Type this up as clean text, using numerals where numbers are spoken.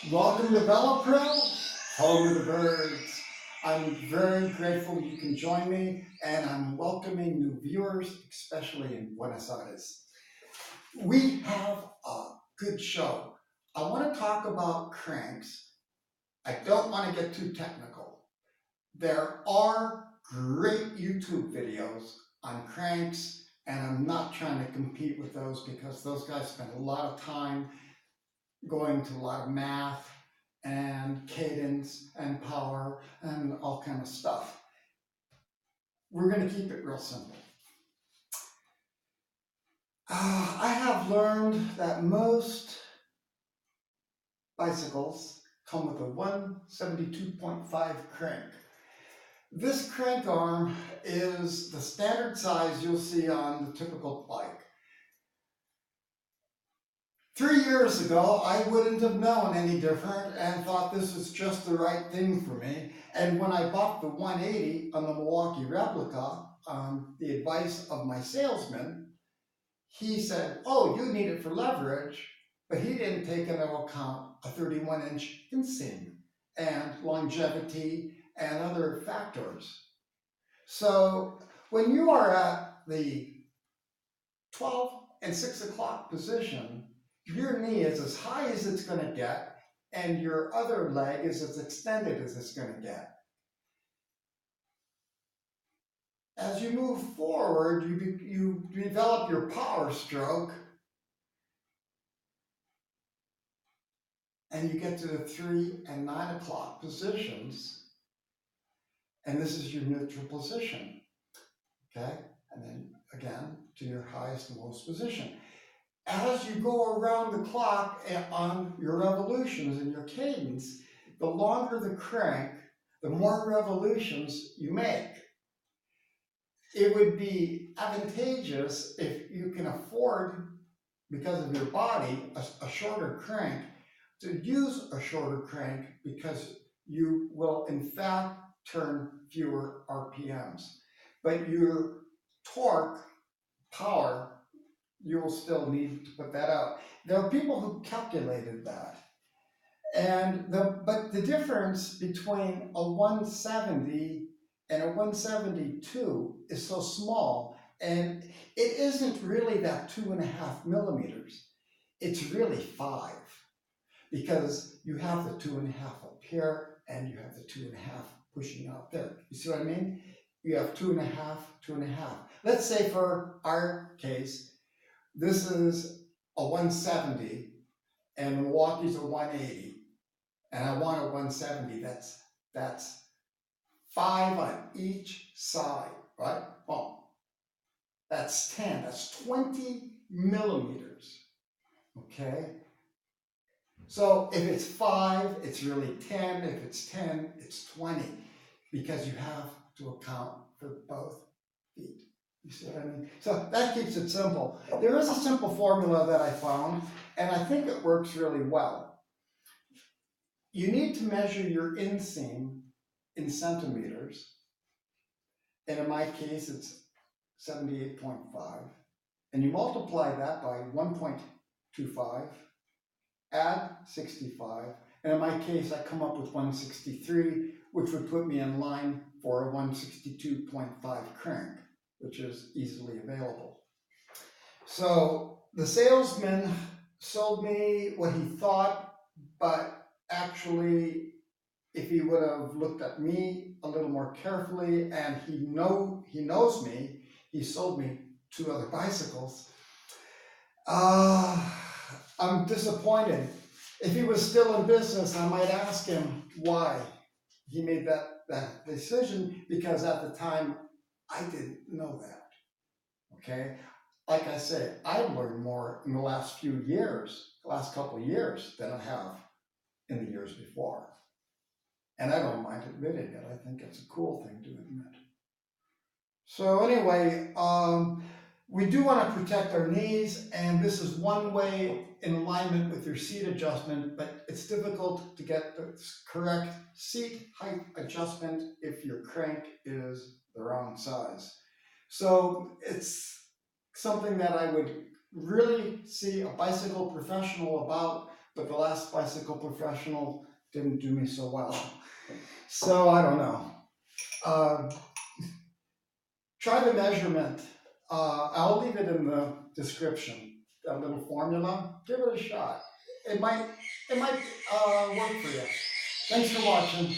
Welcome to Bellapro, home of the birds. I'm very grateful you can join me, and I'm welcoming new viewers, especially in Buenos Aires. We have a good show. I want to talk about cranks. I don't want to get too technical. There are great YouTube videos on cranks, and I'm not trying to compete with those because those guys spend a lot of time going to a lot of math and cadence and power and all kind of stuff. We're going to keep it real simple. I have learned that most bicycles come with a 172.5 crank. This crank arm is the standard size you'll see on the typical bike. 3 years ago, I wouldn't have known any different and thought this was just the right thing for me. And when I bought the 180 on the Milwaukee replica, on the advice of my salesman, he said, oh, you need it for leverage, but he didn't take into account a 31-inch inseam and longevity and other factors. So when you are at the 12 and 6 o'clock position, your knee is as high as it's going to get, and your other leg is as extended as it's going to get. As you move forward, you develop your power stroke, and you get to the 3 and 9 o'clock positions, and this is your neutral position, okay? And then again to your highest and lowest position. As you go around the clock on your revolutions and your cadence, the longer the crank, the more revolutions you make. It would be advantageous if you can afford, because of your body, a shorter crank, to use a shorter crank because you will in fact turn fewer RPMs. But your torque, power, you will still need to put that out. There are people who calculated that. But the difference between a 170 and a 172 is so small, and it isn't really that 2.5 millimeters. It's really 5, because you have the 2.5 up here, and you have the 2.5 pushing out there. You see what I mean? You have 2.5, 2.5. Let's say for our case, this is a 170 and Milwaukee's a 180, and I want a 170. That's 5 on each side, right? Well, that's 10. That's 20 millimeters. Okay. So if it's 5, it's really 10. If it's 10, it's 20, because you have to account for both feet. You see what I mean? So that keeps it simple. There is a simple formula that I found, and I think it works really well. You need to measure your inseam in centimeters, and in my case, it's 78.5, and you multiply that by 1.25, add 65, and in my case, I come up with 163, which would put me in line for a 162.5 crank, which is easily available. So the salesman sold me what he thought, but actually, if he would have looked at me a little more carefully, and he knows me, he sold me 2 other bicycles. I'm disappointed. If he was still in business, I might ask him why he made that decision, because at the time, I didn't know that, okay? Like I say, I've learned more in the last few years, the last couple of years, than I have in the years before. And I don't mind admitting it. I think it's a cool thing to admit. So anyway, we do want to protect our knees, and this is one way in alignment with your seat adjustment, but it's difficult to get the correct seat height adjustment if your crank is the wrong size. So it's something that I would really see a bicycle professional about, but the last bicycle professional didn't do me so well. So I don't know. Try the measurement. I'll leave it in the description, that little formula. Give it a shot. It might work for you. Thanks for watching.